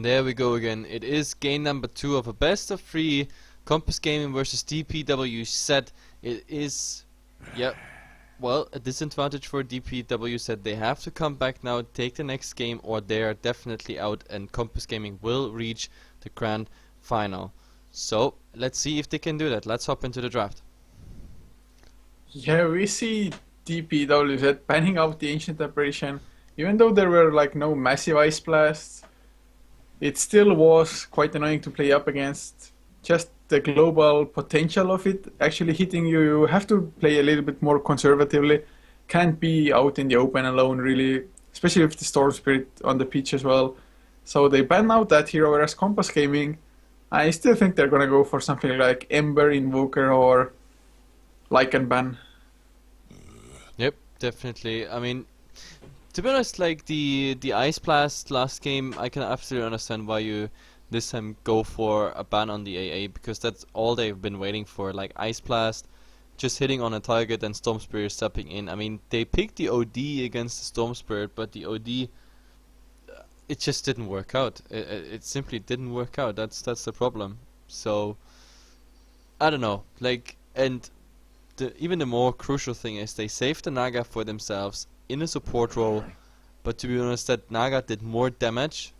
And there we go again. It is game number 2 of a best of 3 Compass Gaming versus D.P.W.Z. It is, yeah, well, a disadvantage for D.P.W.Z. They have to come back now, take the next game, or they are definitely out, and Compass Gaming will reach the grand final. So let's see if they can do that. Let's hop into the draft. Yeah, we see D.P.W.Z. panning out the Ancient Apparition. Even though there were like no massive ice blasts, it still was quite annoying to play up against. Just the global potential of it actually hitting you, you have to play a little bit more conservatively. Can't be out in the open alone really, especially with the Storm Spirit on the pitch as well. So they ban out that hero, whereas Compass Gaming, I still think they're gonna go for something like Ember, Invoker, or Lycan ban. Yep, definitely. I mean, to be honest, like the Ice Blast last game, I can absolutely understand why you this time go for a ban on the AA, because that's all they've been waiting for, like Ice Blast, just hitting on a target and Storm Spirit stepping in. I mean, they picked the OD against the Storm Spirit, but the OD, it just didn't work out. It simply didn't work out. That's the problem. So, I don't know, like, and even the more crucial thing is they saved the Naga for themselves in a support role, but to be honest, that Naga did more damage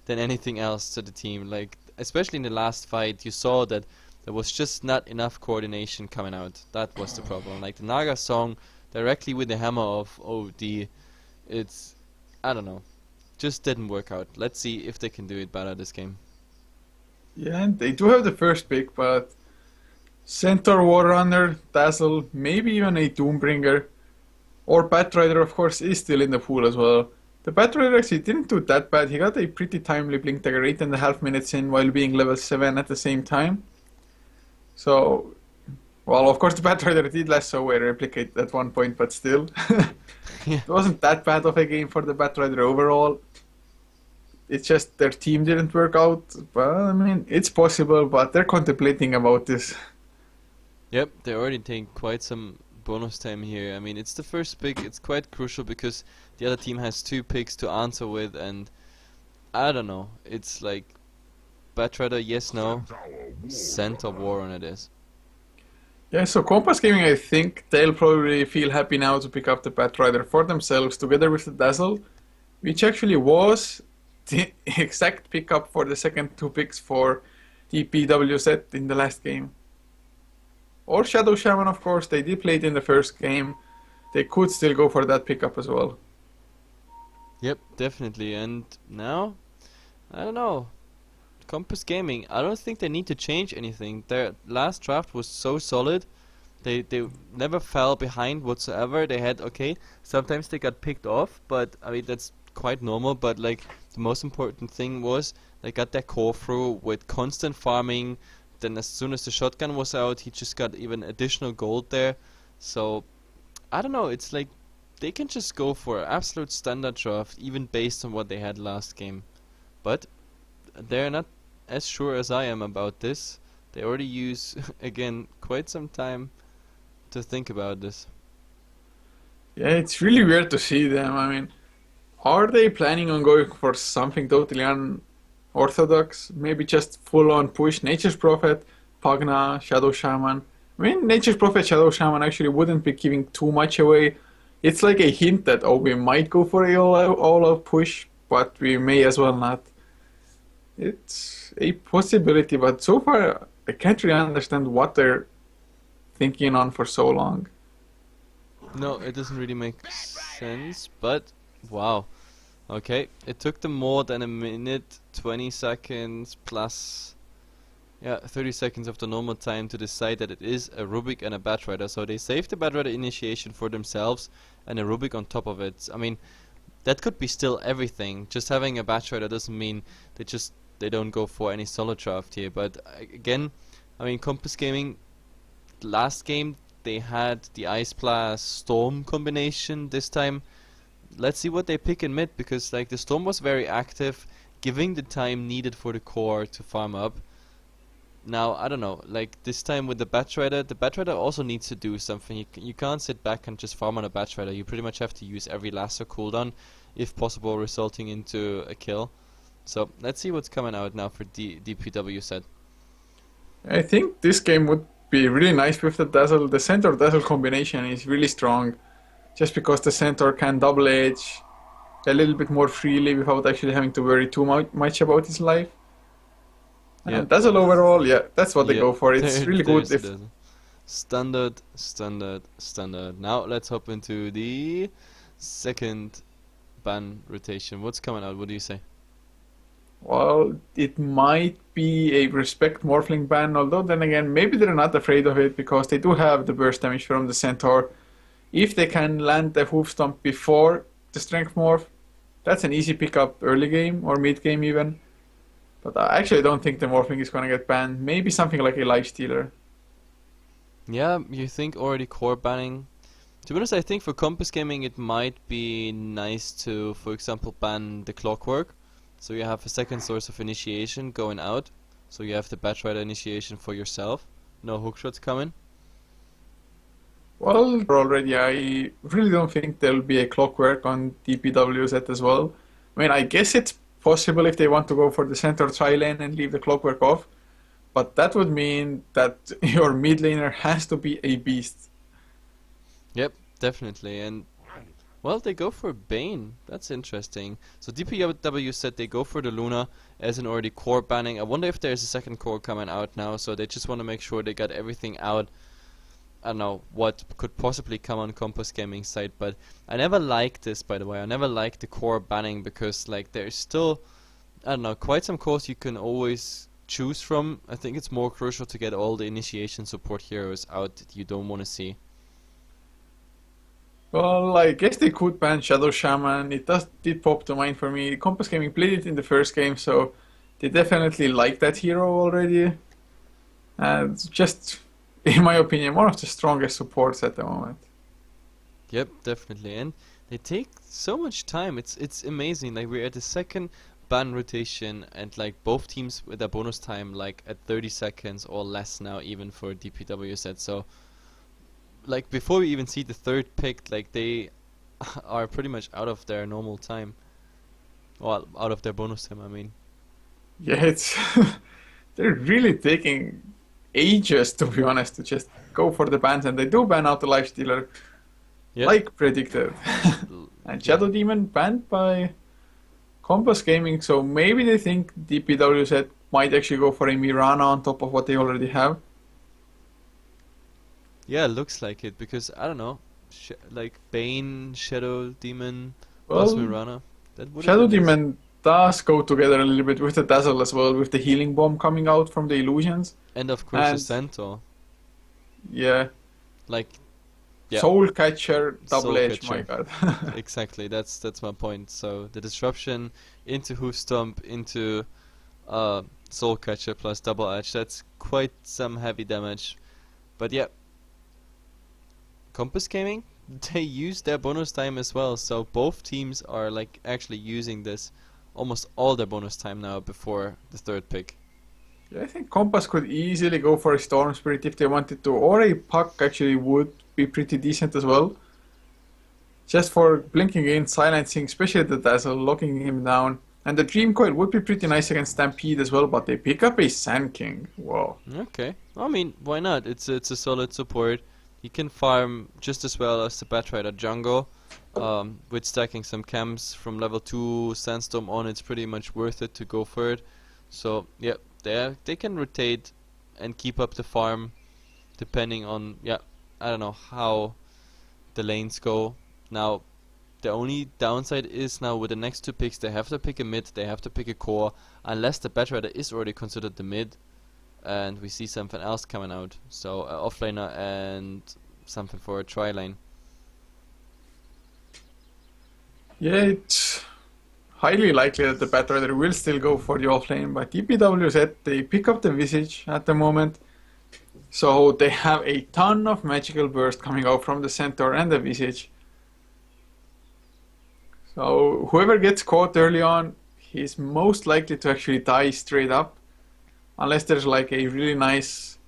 than anything else to the team. Like, especially in the last fight, you saw that there was just not enough coordination coming out. That was the problem. Like, the Naga song directly with the hammer of OD, it's, I don't know, just didn't work out. Let's see if they can do it better this game. Yeah, and they do have the first pick, but Centaur, Warrunner, Dazzle, maybe even a Doombringer, or Batrider, of course, is still in the pool as well. The Batrider actually didn't do that bad. He got a pretty timely Blink Dagger 8.5 minutes in while being level 7 at the same time. So, well, of course the Batrider did less so a replicate at one point, but still. Yeah. It wasn't that bad of a game for the Batrider overall. It's just their team didn't work out. Well, I mean, it's possible, but they're contemplating about this. Yep, they already take quite some bonus time here. I mean, it's the first pick. It's quite crucial because the other team has 2 picks to answer with, and I don't know. It's like Batrider, yes, no. Centaur, Warren it is. Yeah, so Compass Gaming, I think they'll probably feel happy now to pick up the Batrider for themselves together with the Dazzle, which actually was the exact pickup for the second 2 picks for D.P.W.Z. in the last game. Or Shadow Shaman, of course, they did play it in the first game. They could still go for that pickup as well. Yep, definitely. And now, I don't know. Compass Gaming, I don't think they need to change anything. Their last draft was so solid. They never fell behind whatsoever. They had, okay, sometimes they got picked off, but I mean, that's quite normal. But like, the most important thing was they got their core through with constant farming. Then as soon as the shotgun was out, he just got even additional gold there. So, I don't know, it's like they can just go for an absolute standard draft, even based on what they had last game. But they're not as sure as I am about this. They already use, again, quite some time to think about this. Yeah, it's really weird to see them. I mean, are they planning on going for something totally unorthodox? Maybe just full-on push Nature's Prophet, Pagna, Shadow Shaman. I mean, Nature's Prophet, Shadow Shaman actually wouldn't be giving too much away. It's like a hint that, oh, we might go for a all-out push, but we may as well not. It's a possibility, but so far I can't really understand what they're thinking on for so long. No, it doesn't really make sense, but wow. Okay, it took them more than a minute, 20 seconds plus, yeah, 30 seconds of the normal time to decide that it is a Rubik and a Batrider. So they saved the Batrider initiation for themselves and a Rubik on top of it. I mean, that could be still everything. Just having a Batrider doesn't mean they don't go for any solo draft here. But again, I mean, Compass Gaming, last game they had the Ice Blast Storm combination. This time, let's see what they pick in mid, because like the Storm was very active, giving the time needed for the core to farm up. Now, I don't know, like this time with the Batrider also needs to do something. You can't sit back and just farm on a Batrider. You pretty much have to use every lasso cooldown, if possible, resulting into a kill. So let's see what's coming out now for DPWZ. I think this game would be really nice with the Dazzle. The Centaur Dazzle combination is really strong, just because the Centaur can double edge a little bit more freely without actually having to worry too much about his life. Yeah, And Dazzle overall, yeah, that's what they yeah. go for. It's really good There's if the standard, standard, standard. Now let's hop into the second ban rotation. What's coming out? What do you say? well, it might be a respect Morphling ban, although then again, maybe they're not afraid of it because they do have the burst damage from the Centaur. If they can land the hoof stomp before the strength morph, that's an easy pickup early game or mid game even. But I actually don't think the Morphling is going to get banned. Maybe something like a Life Stealer. Yeah, you think already core banning? To be honest, I think for Compass Gaming it might be nice to, for example, ban the Clockwork. So you have a second source of initiation going out. So you have the Batrider initiation for yourself. No hookshots coming. Well, already, I really don't think there'll be a Clockwork on D.P.W.Z as well. I mean, I guess it's possible if they want to go for the center tri-lane and leave the Clockwork off, but that would mean that your mid laner has to be a beast. Yep, definitely. And well, they go for Bane. That's interesting. So D.P.W. said they go for the Luna as an already core banning. I wonder if there's a second core coming out now. So they just want to make sure they got everything out. I don't know what could possibly come on Compass Gaming side, but I never liked this, by the way. I never liked the core banning because like there's still, I don't know, quite some cores you can always choose from. I think it's more crucial to get all the initiation support heroes out that you don't want to see. Well, I guess they could ban Shadow Shaman. It did pop to mind for me. Compass Gaming played it in the first game, so they definitely like that hero already. And it's just, in my opinion, one of the strongest supports at the moment. Yep, definitely. And they take so much time. It's amazing. Like we're at the second ban rotation and like both teams with their bonus time like at 30 seconds or less now even for D.P.W.Z. So like before we even see the third pick, like they are pretty much out of their normal time. Well, out of their bonus time, I mean. Yeah, it's they're really taking ages, to be honest, to just go for the bans, and they do ban out the Life Stealer, Yep. like predicted. And Yeah. Shadow Demon banned by Compass Gaming, so maybe they think D.P.W.Z might actually go for a Mirana on top of what they already have. Yeah, looks like it because I don't know, like Bane, Shadow Demon, plus Well, Mirana. That would have Shadow been nice. Demon does go together a little bit with the Dazzle as well, with the healing bomb coming out from the illusions. And of course the And Centaur. yeah, Like yeah, Soul Catcher, double Soul edge, my Catcher. god. Exactly. That's my point. So the disruption into Hoof Stomp into Soul Catcher plus double edge. That's quite some heavy damage. But yeah, Compass Gaming, they use their bonus time as well. So both teams are like actually using this almost all their bonus time now before the third pick. Yeah, I think Compass could easily go for a Storm Spirit if they wanted to, or a Puck actually would be pretty decent as well. Just for blinking in, silencing, especially the Dazzle, locking him down. And the Dream Coil would be pretty nice against Stampede as well, but they pick up a Sand King. Wow. Okay. I mean, why not? It's a solid support. He can farm just as well as the Batrider jungle. With stacking some camps from level 2 Sandstorm on, it's pretty much worth it to go for it. So, yeah, they can rotate and keep up the farm depending on, yeah, I don't know how the lanes go. Now, the only downside is now with the next two picks, they have to pick a mid, they have to pick a core, unless the Batrider is already considered the mid, and we see something else coming out. So, offlaner and something for a tri-lane. Yeah, it's highly likely that the Batrider will still go for the offlane, but D.P.W.Z, they pick up the Visage at the moment. So they have a ton of magical burst coming out from the Centaur and the Visage. So whoever gets caught early on, he's most likely to actually die straight up. Unless there's like a really nice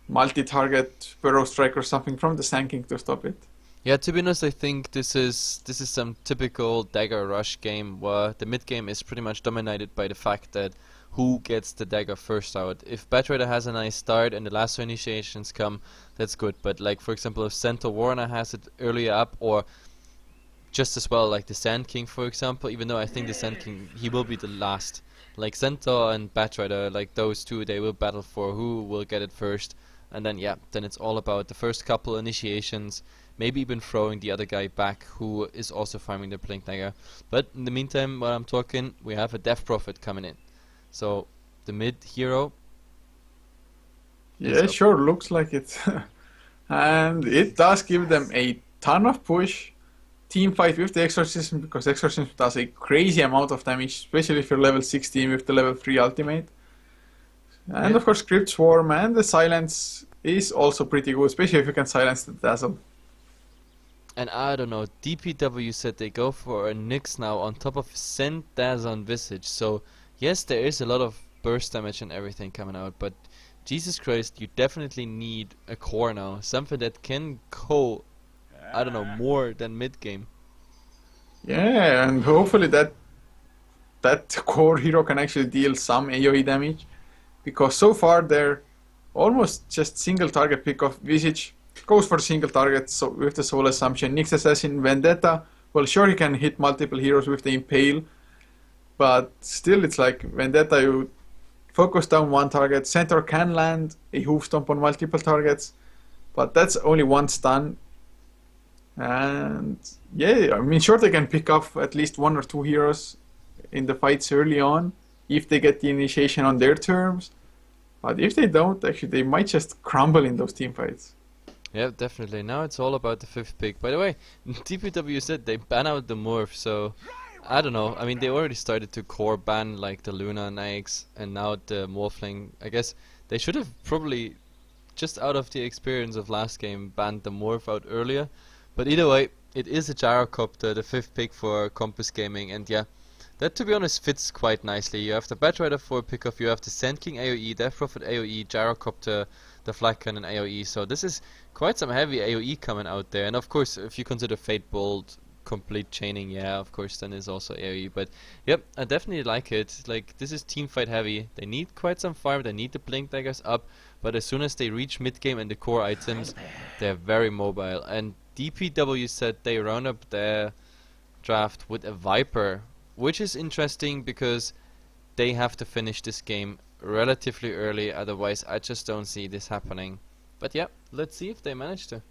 multi-target Burrow Strike or something from the Sand King to stop it. Yeah, to be honest, I think this is some typical dagger rush game where the mid game is pretty much dominated by the fact that who gets the dagger first out. If Batrider has a nice start and the lasso initiations come, that's good. But like for example, if Centaur Warner has it earlier up, or just as well like the Sand King for example, even though I think the Sand King he will be the last. Like Centaur and Batrider, like those two, they will battle for who will get it first, and then yeah, then it's all about the first couple initiations, maybe even throwing the other guy back who is also farming the Blink Dagger. But in the meantime, while I'm talking, we have a Death Prophet coming in. So the mid hero is Yeah, up. sure, looks like it. And it does give them a ton of push. Team fight with the Exorcism because Exorcism does a crazy amount of damage, especially if you're level 16 with the level 3 ultimate. And Yeah. of course, Crypt Swarm and the Silence is also pretty good, especially if you can silence the Dazzle. And I don't know, D.P.W.Z said they go for a Nyx now on top of Send Dazon Visage. So yes, there is a lot of burst damage and everything coming out, but Jesus Christ, you definitely need a core now, something that can go, I don't know, more than mid game. Yeah, and hopefully that core hero can actually deal some AoE damage, because so far they're almost just single target pick of Visage. Goes for single target so with the Soul Assumption. Nyx Assassin Vendetta, well sure he can hit multiple heroes with the Impale, but still it's like Vendetta you focus down one target, Centaur can land a Hoof Stomp on multiple targets, but that's only one stun. And yeah, I mean sure they can pick off at least one or two heroes in the fights early on if they get the initiation on their terms. But if they don't, actually, they might just crumble in those team fights. Yeah, definitely. Now it's all about the fifth pick. By the way, DPW said they ban out the morph, so I don't know. I mean, they already started to core ban like the Luna Nikes and now the Morphling. I guess they should have probably, just out of the experience of last game, banned the morph out earlier. But either way, it is a Gyrocopter, the fifth pick for Compass Gaming, and yeah, that to be honest fits quite nicely. You have the Batrider for pickoff, you have the Sand King AoE, Death Prophet AoE, Gyrocopter, the Flag Cannon AoE, so this is quite some heavy AoE coming out there. And of course, if you consider Fate Bolt complete chaining, yeah, of course, then is also AoE. But yep, I definitely like it. Like, this is team fight heavy. They need quite some farm, they need the Blink Daggers up, but as soon as they reach mid game and the core items, they're very mobile. And DPW said they round up their draft with a Viper, which is interesting because they have to finish this game relatively early, otherwise I just don't see this happening. But yeah, let's see if they manage to.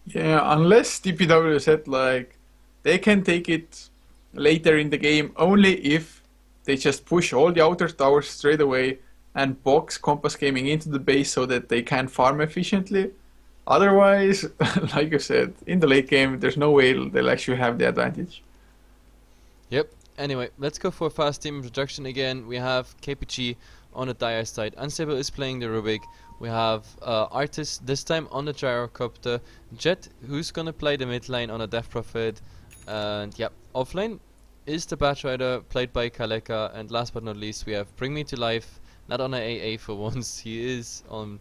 Yeah, unless DPW said like they can take it later in the game only if they just push all the outer towers straight away and box Compass Gaming into the base so that they can farm efficiently. Otherwise, like you said, in the late game, there's no way they'll actually have the advantage. Yep. Anyway, let's go for a fast team introduction again. We have KPG on the Dire side. Unstable is playing the Rubik. We have Artist this time on the Gyrocopter. Jet, who's gonna play the mid lane on a Death Prophet. And yeah, offlane is the Batrider played by Kaleka. And last but not least, we have Bring Me to Life, not on a AA for once. He is on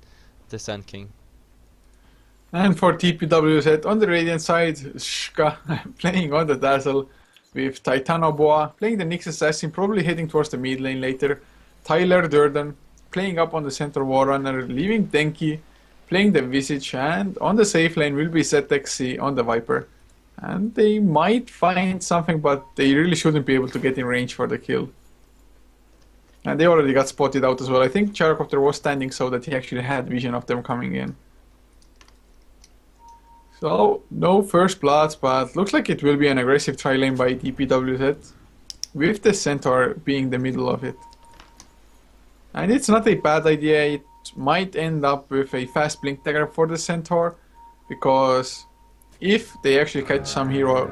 the Sand King. And for TPWZ on the Radiant side, Shka playing on the Dazzle with Titanoboa, playing the Nyx Assassin, probably heading towards the mid lane later. Tyler Durden playing up on the Centaur Warrunner, leaving Denki, playing the Visage, and on the safe lane will be ZXC on the Viper. And they might find something, but they really shouldn't be able to get in range for the kill. And they already got spotted out as well. I think Gyrocopter was standing so that he actually had vision of them coming in. So, no first bloods, but looks like it will be an aggressive tri lane by DPWZ, with the Centaur being the middle of it. And it's not a bad idea, it might end up with a fast Blink Dagger for the Centaur, because if they actually catch some hero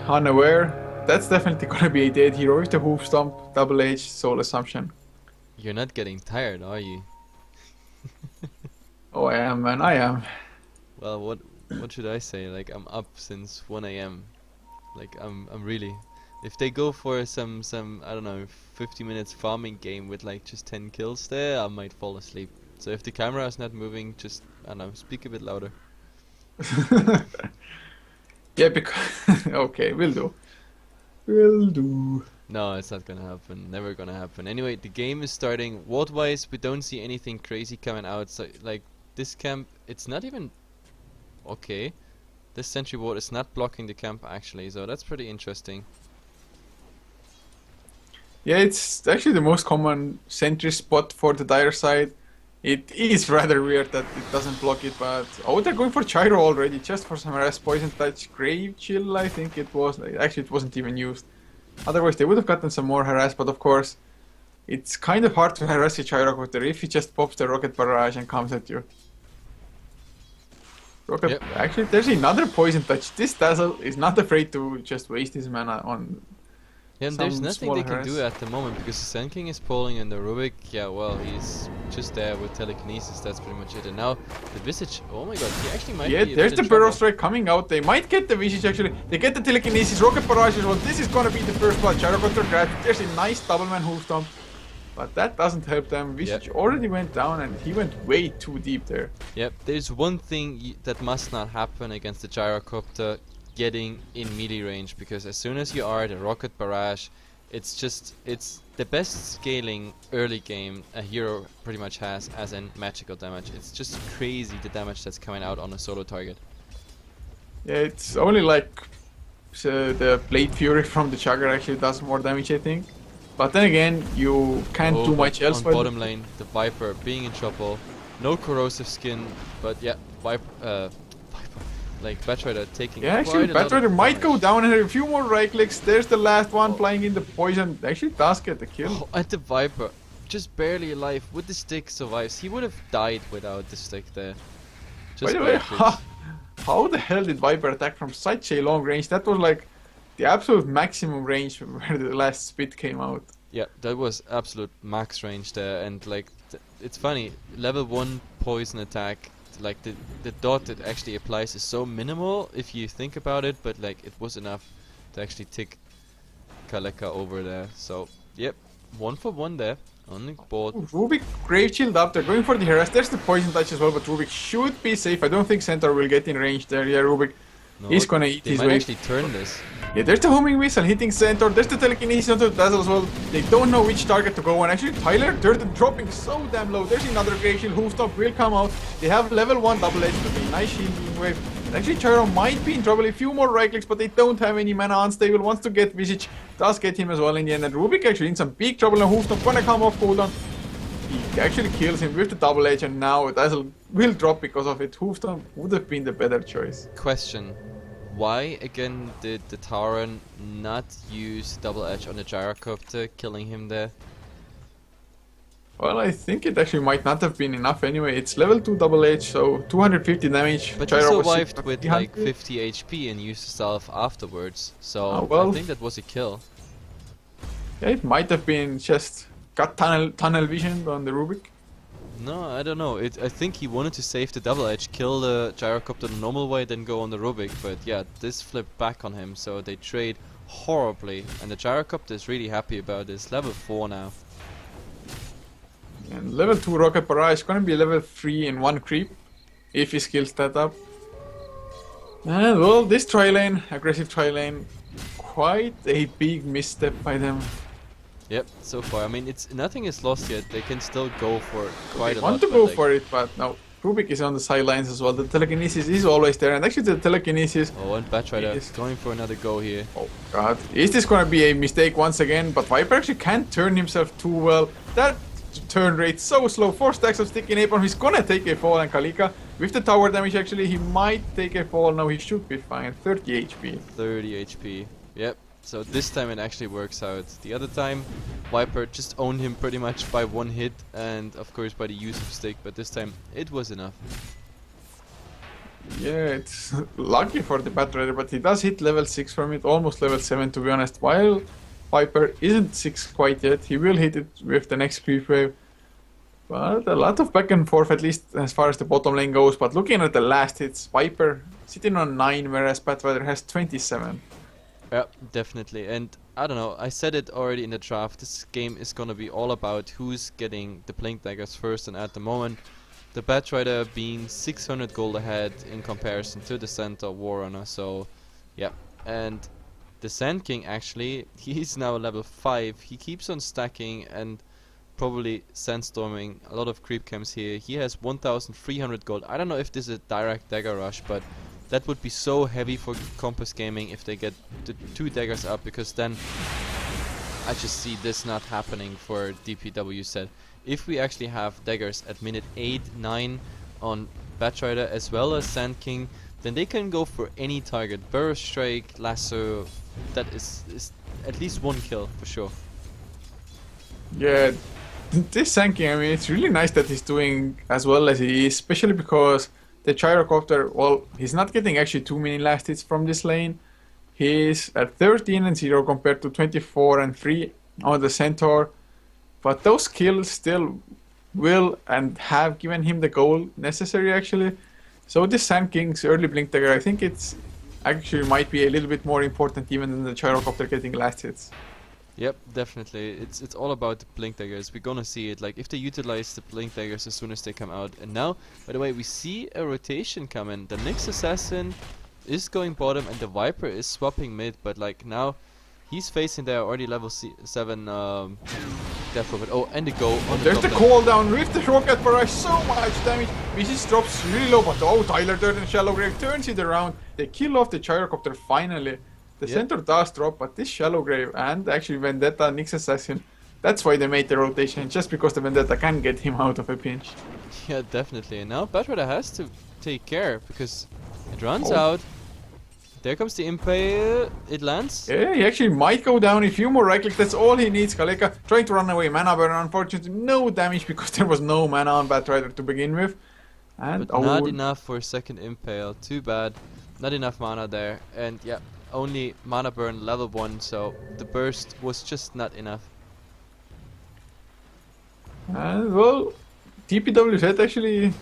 unaware, that's definitely gonna be a dead hero with the Hoof Stomp, Double H, Soul Assumption. You're not getting tired, are you? Oh, I am, man, I am. Well, what should I say? Like, I'm up since 1 a.m. Like, I'm really. If they go for some I don't know 50 minutes farming game with like just 10 kills there, I might fall asleep. So if the camera is not moving, just I don't know, speak a bit louder. Yeah, because okay, will do. Will do. No, it's not gonna happen. Never gonna happen. Anyway, the game is starting. Ward-wise, we don't see anything crazy coming out. So, like, this camp, it's not even okay. This sentry ward is not blocking the camp actually, so that's pretty interesting. Yeah, it's actually the most common sentry spot for the dire side. It is rather weird that it doesn't block it, but oh, they're going for Gyro already, just for some harass poison touch. Grave Chill, I think it was. Actually, it wasn't even used. Otherwise, they would have gotten some more harass, but of course, it's kind of hard to harass a Gyrocopter if he just pops the rocket barrage and comes at you. Rocket. Yep. Actually, there's another poison touch. This Dazzle is not afraid to just waste his mana on. Yeah, and there's Some nothing small they can harass. do at the moment because the Sand King is pulling and the Rubik, yeah, well, he's just there with telekinesis, that's pretty much it. And now the Visage, oh my god, he actually might Yeah, be a there's bit the in Burrow trouble. Strike coming out. They might get the Visage actually. They get the telekinesis, rocket barrage as well. This is gonna be the first blood. Gyrocopter grabs. There's a nice double man hoof stomp. But that doesn't help them. Visage already went down and he went way too deep there. Yep, there's one thing that must not happen against the Gyrocopter, getting in melee range, because as soon as you are the rocket barrage, it's the best scaling early game a hero pretty much has as in magical damage. It's just crazy the damage that's coming out on a solo target. Yeah, it's only like the Blade Fury from the Chugger actually does more damage, I think. But then again, you can't do but much else. on with bottom lane, the Viper being in trouble, no corrosive skin, but yeah, Viper, like Batrider taking Yeah, actually, quite a lot of Batrider might go damage. down and have a few more right clicks. There's the last one flying in the poison. Actually, does get the kill. Oh, and the Viper, just barely alive with the stick survives. He would have died without the stick there. By Just the way, by how the hell did Viper attack from such a long range? That was like the absolute maximum range where the last spit came out. Yeah, that was absolute max range there, and like it's funny, level 1 poison attack, like the dot it actually applies is so minimal if you think about it, but like it was enough to actually tick Kaleka over there. So yep, 1 for 1 there on the board. Rubik Grave Shield up. They're going for the harass. There's the poison touch as well, but Rubik should be safe. I don't think Centaur will get in range there. Yeah, Rubik No, is gonna eat they his might way. actually turn this. Yeah, there's the homing missile hitting Centaur. There's the telekinesis onto the Dazzle as well. They don't know which target to go on. Actually, Tyler, they're dropping so damn low. There's another Grave Shield. Hoofstop will come out. They have level 1 double edge with a nice shielding wave. And actually, Gyro might be in trouble. A few more right clicks, but they don't have any mana unstable. Wants to get Visage. Does get him as well in the end. And Rubik actually in some big trouble. And Hoofstop gonna come off cooldown. He actually kills him with the double edge. And now Dazzle will drop because of it. Hoofstop would have been the better choice. Question. Why again did the Tauren not use double edge on the Gyrocopter, killing him there? Well, I think it actually might not have been enough anyway. It's level 2 double edge, so 250 damage. But he Gyro was survived with like 300. 50 HP and used himself afterwards, so Oh, well. I think that was a kill. Yeah, it might have been just got tunnel vision on the Rubik. No, I don't know. I think he wanted to save the double edge, kill the Gyrocopter the normal way, then go on the Rubik. But yeah, this flipped back on him, so they trade horribly. And the Gyrocopter is really happy about this. Level 4 now. And level 2 Rocket Barrage is gonna be level 3 in 1 creep, if he skills that up. And well, this tri-lane, aggressive tri-lane, quite a big misstep by them. Yep, so far. I mean, it's nothing is lost yet. They can still go for quite They a lot. want to but, go like, for it, but no. Rubik is on the sidelines as well. The telekinesis is always there, and actually the telekinesis. Oh, and Batrider Yes. going for another go here. Oh god, is this gonna be a mistake once again? But Viper actually can't turn himself too well. That turn rate so slow. 4 stacks of sticky napalm. He's gonna take a fall, and Kalika with the tower damage actually he might take a fall. No, he should be fine. 30 HP. 30 HP. Yep. So this time it actually works out. The other time, Viper just owned him pretty much by 1 hit, and of course by the use of stick. But this time it was enough. Yeah, it's lucky for the Batrider, but he does hit level 6 from it, almost level 7 to be honest. While Viper isn't 6 quite yet, he will hit it with the next creep wave. But a lot of back and forth, at least as far as the bottom lane goes. But looking at the last hits, Viper sitting on 9, whereas Batrider has 27. Yeah, definitely. And I don't know, I said it already in the draft, this game is gonna be all about who's getting the Blink Daggers first, and at the moment, The Batrider being 600 gold ahead in comparison to the Centaur Warrunner, so yeah. And the Sand King actually, he's now level 5. He keeps on stacking and probably sandstorming a lot of creep camps here. He has 1300 gold. I don't know if this is a direct dagger rush, but that would be so heavy for Compass Gaming if they get the 2 daggers up, because then I just see this not happening for D.P.W.Z. If we actually have daggers at minute 8, 9 on Batrider as well as Sand King, then they can go for any target. Burrow Strike, Lasso, that is at least 1 kill for sure. Yeah, this Sand King, I mean, it's really nice that he's doing as well as he is, especially because the Gyrocopter, well, he's not getting actually too many last hits from this lane. He's at 13 and 0 compared to 24 and 3 on the Centaur. But those kills still will and have given him the goal necessary actually. So this Sand King's early Blink Dagger, I think it's actually might be a little bit more important even than the Gyrocopter getting last hits. Yep, definitely. It's all about the Blink Daggers. We're gonna see it. Like, if they utilize the Blink Daggers as soon as they come out. And now, by the way, we see a rotation coming. The Nyx Assassin is going bottom and the Viper is swapping mid. But, like, now he's facing their already level 7 Death Prophet. Oh, and the go on the There's the top cooldown with the rocket barrage, so much damage. Visage drops really low, but oh, Tyler Durden Shallow Grave turns it around. They kill off the Gyrocopter finally. The Centaur does drop, but this Shallow Grave and actually Vendetta Nyx Assassin, that's why they made the rotation, just because the Vendetta can get him out of a pinch. Yeah, definitely. And now Batrider has to take care because it runs out. There comes the Impale. It lands. Yeah, he actually might go down. A few more right click, that's all he needs. Kaleka trying to run away. Mana burn, unfortunately, no damage because there was no mana on Batrider to begin with. And but not enough for a second Impale. Too bad. Not enough mana there. And yeah, only mana burn level 1, so the burst was just not enough. Well, D.P.W.Z actually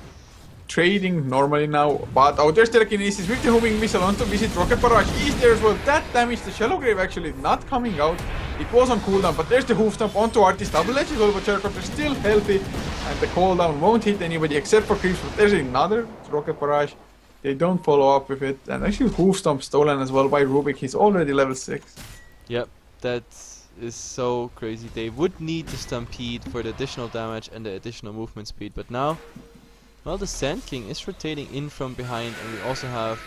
trading normally now, but oh, there's telekinesis with the homing missile onto Visit Rocket Barrage is there as well. That damage, the Shallow Grave actually not coming out. It was on cooldown, but there's the hoof stomp onto Artist. Double edge as well, but Gyrocopter still healthy, and the cooldown won't hit anybody except for creeps. But there's another Rocket Barrage. They don't follow up with it, and actually hoof stomp stolen as well by Rubik. He's already level 6. Yep, that is so crazy. They would need the Stampede for the additional damage and the additional movement speed, but now, well, the Sand King is rotating in from behind, and we also have,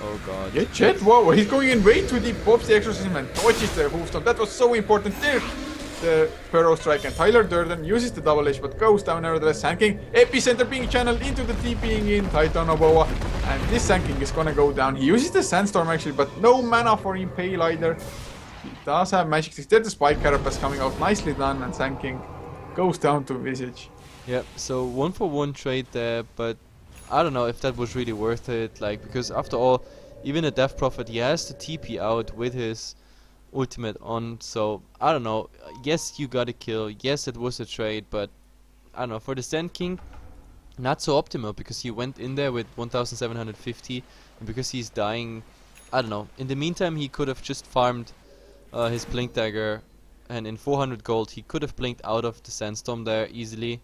oh god. Yeah, Jet, wow, he's going in way too deep, pops the Exorcism and dodges the hoof stomp. That was so important there. The Burrow Strike, and Tyler Durden uses the double edge but goes down nevertheless. Sand King, Epicenter being channeled into the TPing in Titan Oboa, and this Sand King is gonna go down. He uses the Sandstorm actually, but no mana for Impale either. He does have Magic 6. There's the Spike Carapace coming out, nicely done, and Sand King goes down to Visage. Yep, so 1-for-1 trade there, but I don't know if that was really worth it, like, because after all, even a Death Prophet, he has to TP out with his ultimate on, so I don't know. Yes, you got a kill, yes, it was a trade, but I don't know, for the Sand King, not so optimal, because he went in there with 1750, and because he's dying, I don't know. In the meantime, he could have just farmed his Blink Dagger, and in 400 gold, he could have blinked out of the Sandstorm there easily.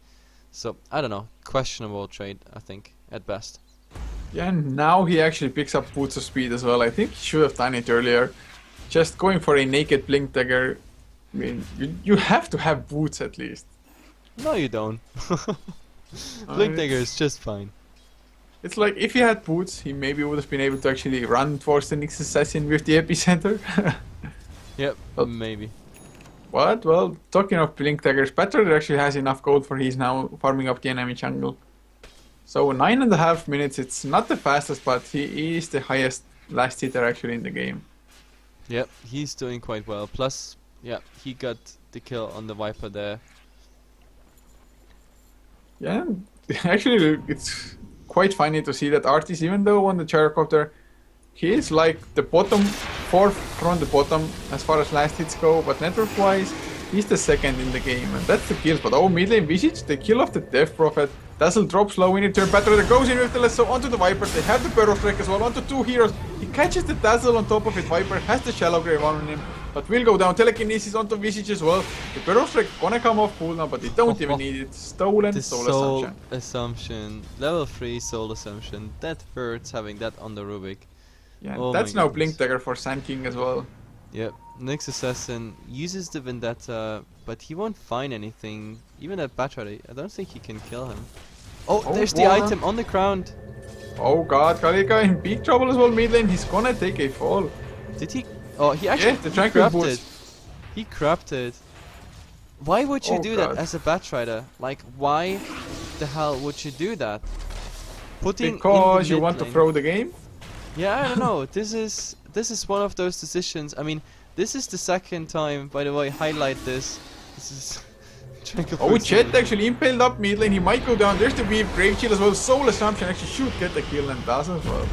So, I don't know, questionable trade, I think, at best. Yeah, and now he actually picks up Boots of Speed as well. I think he should have done it earlier. Just going for a naked Blink Dagger, I mean, you have to have boots at least. No, you don't. Blink Dagger is just fine. It's like, if he had boots, he maybe would have been able to actually run towards the Nyx Assassin with the Epicenter. Yep, but maybe. But, well, talking of Blink Daggers, Batrider actually has enough gold for he's now farming up the enemy jungle. So 9.5 minutes, it's not the fastest, but he is the highest last hitter actually in the game. Yep, he's doing quite well. Plus, yeah, he got the kill on the Viper there. Yeah, actually it's quite funny to see that Artist, even though on the Gyrocopter, he is like the bottom, 4th from the bottom as far as last hits go, but network wise, he's the 2nd in the game, and that's the kills. But oh, mid lane Visage, the kill of the Death Prophet. Dazzle drops low in return, Batrider goes in with the lasso onto the Viper. They have the Burrow Strike as well onto 2 heroes. He catches the Dazzle on top of it, Viper has the Shallow Grave on him. but will go down. Telekinesis onto Visage as well. The Burrow Strike gonna come off cooldown, but they don't even need it. Stolen The Soul Soul Assumption. Assumption. Level 3 Soul Assumption. That hurts having that on the Rubik. Yeah, Oh that's my now goodness. Blink Dagger for Sand King as well. Yep. Next Assassin uses the Vendetta, but he won't find anything. Even at Batrider, I don't think he can kill him. Oh, Oh, there's the War. item on the ground. Oh god, Kalika in big trouble as well mid lane. He's gonna take a fall. Did he? Oh, he actually Yeah, the Tranquil grabbed Boots. it. He grabbed it. Why would you Oh do God. that as a Batrider? Like, why the hell would you do that? Putting Because in the you mid want to lane- throw the game? Yeah, I don't know. This is one of those decisions. I mean, this is the second time, by the way. Highlight this. This is. Tranquil Oh, Boots Chet mid. actually impaled up mid lane. He might go down. There's the Weave, Grave Shield as well. Soul Assumption actually should get the kill and does as well.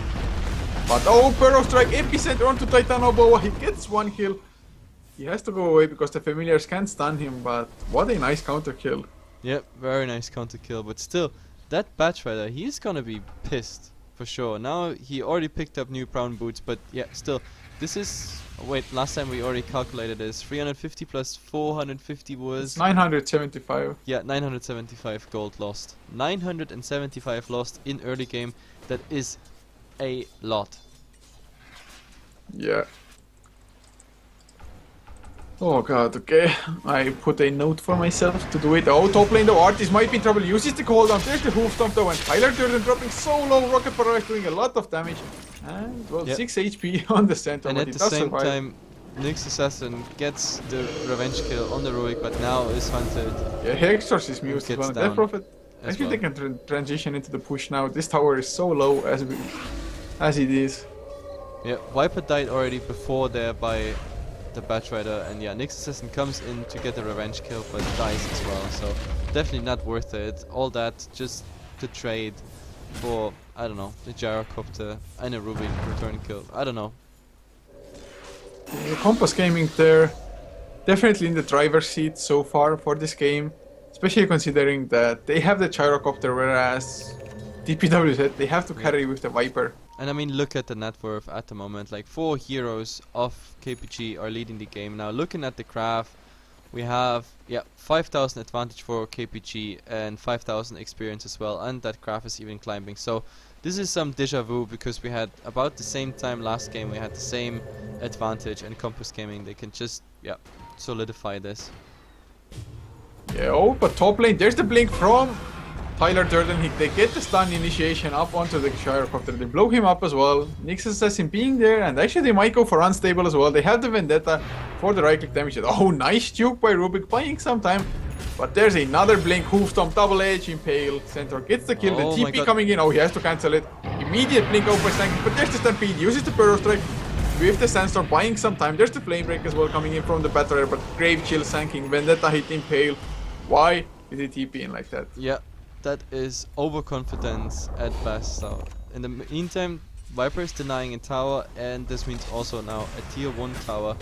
But oh, Burrow Strike, Epicenter onto Titano Boa. He gets one kill. He has to go away because the familiars can't stun him, but what a nice counter kill. Yep, very nice counter kill, but still, that Batrider, he's gonna be pissed for sure. Now he already picked up new brown boots, but yeah, still, this is. Wait, last time we already calculated this. 350 plus 450 was. It's 975. Yeah, 975 gold lost. 975 lost in early game. That is a lot. Yeah. Oh god, okay. I put a note for myself to do it. Oh, top lane though, Artis might be in trouble. Uses the cooldown. There's the hoof stomp though, and Tyler Durden dropping so low. Rocket Barrage doing a lot of damage. And, well, Yep. 6 HP on the center, And but at he the does same survive. time, Nyx Assassin gets the revenge kill on the Ruik, but now is hunted. Yeah, Hexor's is mused as Gets well. down Death Prophet. as Actually, well. they can transition into the push now. This tower is so low as it is. Yeah, Viper died already before there by the Batrider, and yeah, Nyx Assassin comes in to get the revenge kill, but dies as well, so definitely not worth it. All that just to trade for, I don't know, the Gyrocopter and a Rubik return kill. I don't know. Yeah, Compass Gaming there, definitely in the driver's seat so far for this game, especially considering that they have the Gyrocopter, whereas D.P.W.Z, they have to carry with the Viper. And I mean, look at the net worth at the moment. Like 4 heroes of KPG are leading the game. Now looking at the graph, we have 5,000 advantage for KPG and 5,000 experience as well, and that graph is even climbing. So this is some deja vu because we had about the same time last game. We had the same advantage, and Compass Gaming, they can just solidify this. Yeah, oh, but top lane, there's the blink from Tyler Durden. They get the stun initiation up onto the Gyrocopter. They blow him up as well. Nyx Assassin being there, and actually they might go for unstable as well. They have the Vendetta for the right click damage. Oh, nice juke by Rubik, buying some time. But there's another blink, hoof stomp, double edge, impale. Centaur gets the kill. Oh The my TP God. coming in. Oh, he has to cancel it. Immediate blink out by Stanky, but there's the Stampede. Uses the Burrow Strike with the Sandstorm, buying some time. There's the Flame Break as well coming in from the Battler, but Grave Chill sanking. Vendetta hit impale. Why did he TP in like that? Yeah, that is overconfidence at best. So in the meantime, Viper is denying a tower, and this means also now a tier 1 tower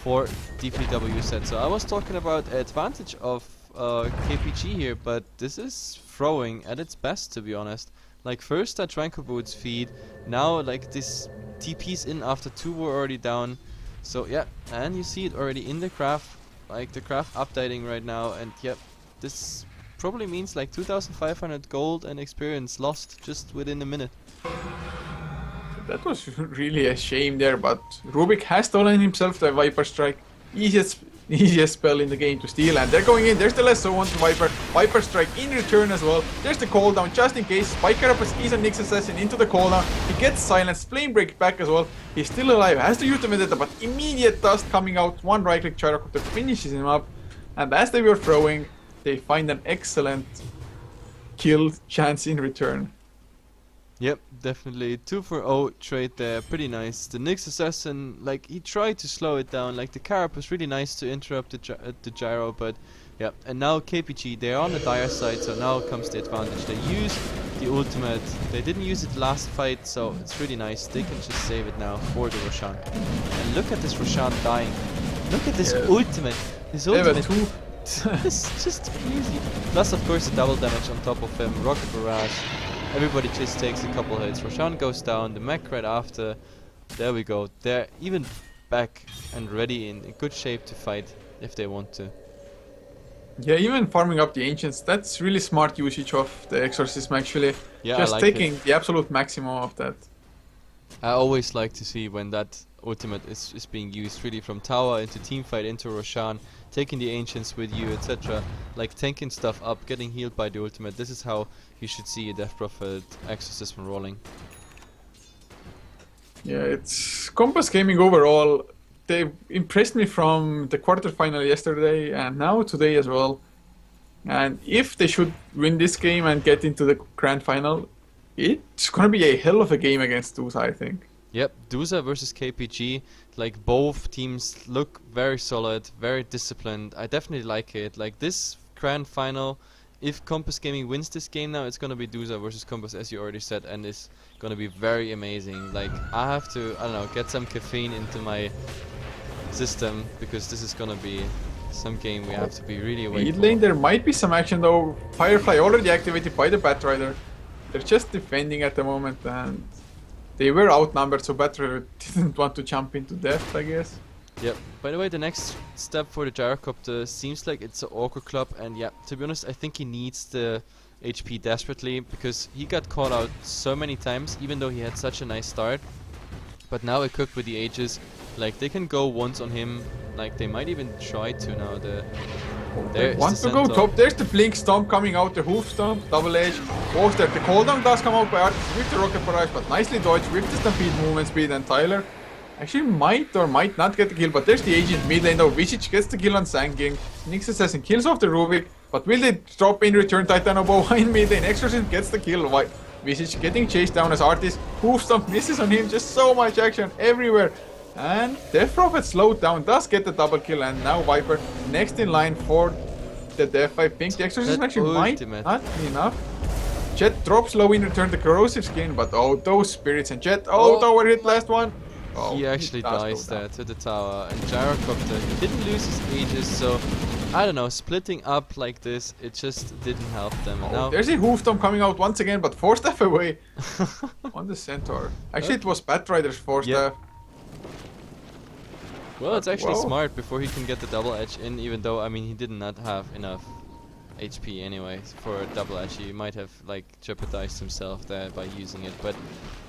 for D.P.W.Z. So I was talking about advantage of KPG here, but this is throwing at its best, to be honest. Like first that Tranquil Boots feed, now like this TP's in after 2 were already down. So yeah, and you see it already in the graph, like the graph updating right now, and yep, this probably means like 2,500 gold and experience lost just within a minute. That was really a shame there, but Rubik has stolen himself the Viper Strike. Easiest spell in the game to steal, and they're going in. There's the lasso on the Viper. Viper Strike in return as well. There's the cooldown just in case. Spiker up skis on Nyx Assassin into the cooldown. He gets silenced. Flame Break back as well. He's still alive. Has to use the Vendetta, but immediate dust coming out. One right click Gyrocopter finishes him up. And as they were throwing, they find an excellent kill chance in return. Yep, definitely 2 for 0 trade there, pretty nice. The Nyx Assassin, like he tried to slow it down, like the Carap was really nice to interrupt the gyro, but yeah. And now KPG, they're on the dire side, so now comes the advantage. They use the ultimate, they didn't use it last fight, so it's really nice. They can just save it now for the Roshan. And look at this Roshan dying. Look at this ultimate. His They were ultimate. two. It's just crazy. Plus of course the double damage on top of him, Rocket Barrage. Everybody just takes a couple hits. Roshan goes down, the mech right after. There we go. They're even back and ready in good shape to fight if they want to. Yeah, even farming up the Ancients, that's really smart usage of the Exorcism actually. Yeah, I Just like taking it. the absolute maximum of that. I always like to see when that ultimate is being used, really from tower into teamfight into Roshan, taking the ancients with you, etc. Like tanking stuff up, getting healed by the ultimate. This is how you should see a Death Prophet exorcism rolling. Yeah, it's Compass Gaming overall. They impressed me from the quarterfinal yesterday and now today as well. And if they should win this game and get into the grand final, it's gonna be a hell of a game against D.P.W.Z, I think. Yep, D.P.W.Z versus KPG. Like both teams look very solid, very disciplined. I definitely like it. Like this grand final, if Compass Gaming wins this game now, it's gonna be D.P.W.Z versus Compass, as you already said, and it's gonna be very amazing. Like I have to, I don't know, get some caffeine into my system because this is gonna be some game we have to be really awake Mid for. lane, there might be some action though. Firefly already activated by the Batrider. They're just defending at the moment and they were outnumbered, so Batrider didn't want to jump into death, I guess. Yep. By the way, the next step for the Gyrocopter seems like it's an Orca Club, and yeah, to be honest, I think he needs the HP desperately because he got caught out so many times, even though he had such a nice start. But now equipped with the Aegis, like they can go once on him, like they might even try to now. There Want to go top. There's the Blink Stomp coming out, the Hoof Stomp, Double Edge. Was there? The cooldown does come out by Artis with the Rocket Barrage, but nicely dodged with the Stampede movement speed, and Tyler actually might or might not get the kill, but there's the agent mid lane though. Visage gets the kill on Sanging. Nyx Assassin kills off the Rubik, but will they drop in return Titano Bow in mid lane? Exorcism gets the kill. Why? Visage getting chased down as Artis. Hoof Stomp misses on him, just so much action everywhere. And Death Prophet slowed down, does get the double kill, and now Viper next in line for the death. I think the Exorcism That actually might ultimate. not be enough. Jet drops low in return the corrosive skin, but oh, those spirits and Jet. Oh. Tower hit last one. Oh, He actually does dies go down. there to the tower, and Gyrocopter, he didn't lose his Aegis, so I don't know, splitting up like this, it just didn't help them. And now There's a Hoof Stomp coming out once again, but 4 staff away on the Centaur. Actually, it was Batrider's 4 Yeah. staff. well, it's actually Wow. smart before he can get the double edge in, even though, I mean, he did not have enough HP anyway for a double edge. He might have like jeopardized himself there by using it, but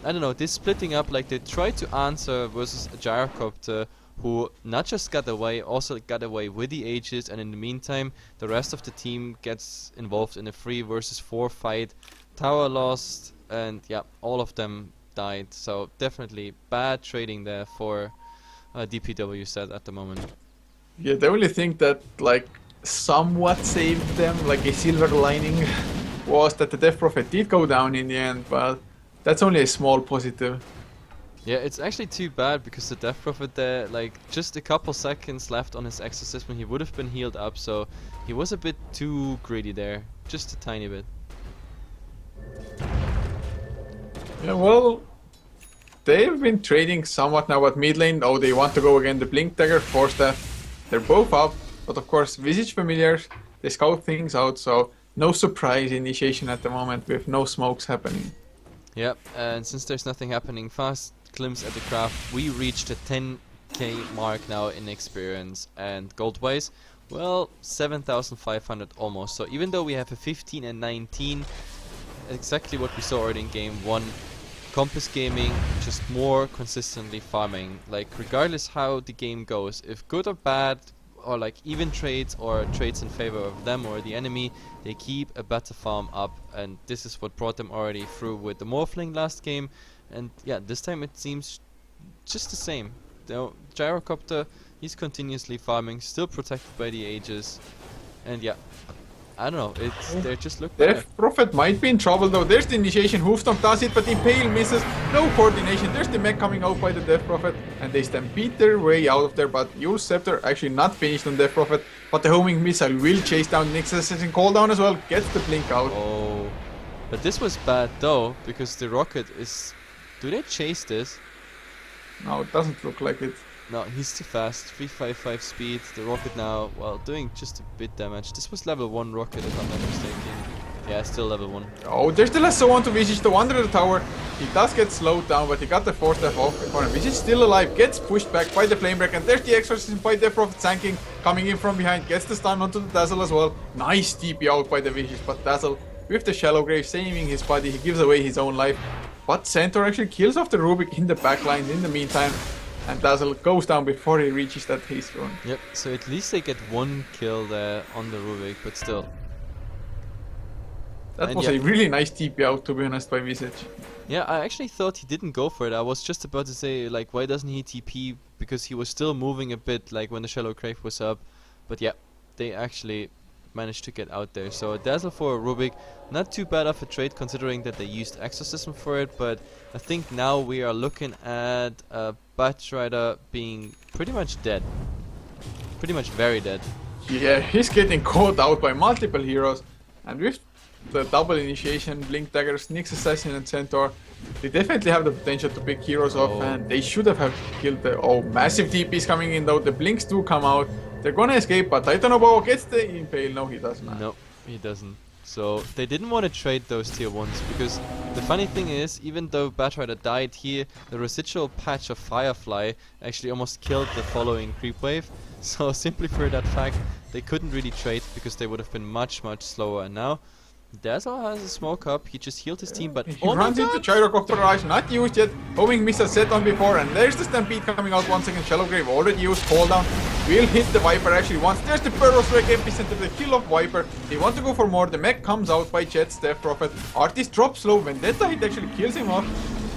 I don't know, this splitting up, like they tried to answer versus a Gyrocopter who not just got away, also got away with the Aegis, and in the meantime the rest of the team gets involved in a 3 versus 4 fight. Tower lost, and yeah, all of them died, so definitely bad trading there for D.P.W.Z at the moment. Yeah, the only thing that like somewhat saved them, like a silver lining, was that the Death Prophet did go down in the end, but that's only a small positive. Yeah, it's actually too bad because the Death Prophet there, like just a couple seconds left on his exorcism, he would have been healed up, so he was a bit too greedy there, just a tiny bit. Yeah, well, they've been trading somewhat now at mid lane. Oh, they want to go again. The Blink Dagger, 4 staff. They're both up, but of course, Visage familiars. They scout things out, so no surprise initiation at the moment with no smokes happening. Yep, and since there's nothing happening fast, glimpse at the craft, we reached the 10k mark now in experience, and gold-wise, well, 7,500 almost. So even though we have a 15 and 19, exactly what we saw already in game 1, Compass Gaming just more consistently farming. Like regardless how the game goes, if good or bad, or like even trades or trades in favor of them or the enemy, they keep a better farm up, and this is what brought them already through with the Morphling last game. And yeah, this time it seems just the same. The Gyrocopter, he's continuously farming, still protected by the Aegis, and yeah, I don't know, they just look better. Death Prophet might be in trouble though. There's the initiation. Hoofstomp does it, but Impale misses. No coordination. There's the mech coming out by the Death Prophet, and they stampede their way out of there. But Yule Scepter actually not finished on Death Prophet, but the homing missile will chase down Nyx Assassin. Call down as well. Gets the blink out. Oh, but this was bad though, because the rocket is... Do they chase this? No, it doesn't look like it. No, he's too fast. 355 speed. The rocket now, well, doing just a bit damage. This was level 1 rocket if I'm not mistaken. Yeah, still level 1. Oh, there's the lasso on to Visage, the Wanderer Tower. He does get slowed down, but he got the 4-step off before him. Visage still alive, gets pushed back by the Flame Break, and there's the Exorcism by the Prophet Sanking coming in from behind, gets the stun onto the Dazzle as well. Nice TP out by the Visage, but Dazzle with the Shallow Grave saving his body, he gives away his own life. But Centaur actually kills off the Rubik in the backlines in the meantime, and Dazzle goes down before he reaches that haste run. Yep, so at least they get one kill there on the Rubik, but still. That And was a really nice TP out, to be honest, by Visage. Yeah, I actually thought he didn't go for it. I was just about to say, like, why doesn't he TP? Because he was still moving a bit, like, when the Shallow Grave was up. But yeah, they actually managed to get out there. So Dazzle for Rubik, not too bad of a trade considering that they used Exorcism for it. But I think now we are looking at Batrider being pretty much dead. Pretty much very dead. Yeah, he's getting caught out by multiple heroes, and with the double initiation, Blink Daggers, Nyx Assassin and Centaur, they definitely have the potential to pick heroes off, and they should have killed the... Oh, massive TPs coming in though, the Blinks do come out, they're gonna escape, but Titanoboa gets the Impale. No, he does not. No, he doesn't. So they didn't want to trade those tier 1s, because the funny thing is, even though Batrider died here, the residual patch of Firefly actually almost killed the following creep wave. So simply for that fact, they couldn't really trade because they would have been much slower. And now Dazzle has a smoke up, he just healed his team, but he runs into Gyrocopter Rise, not used yet, homing missile set on before, and there's the Stampede coming out once again. Shallow Grave already used, fall down, will hit the Viper actually once. There's the Burrow Strike Epicenter, the kill of Viper. They want to go for more, the mech comes out by Jet's Death Prophet. Artist drops low, Vendetta hit actually kills him off,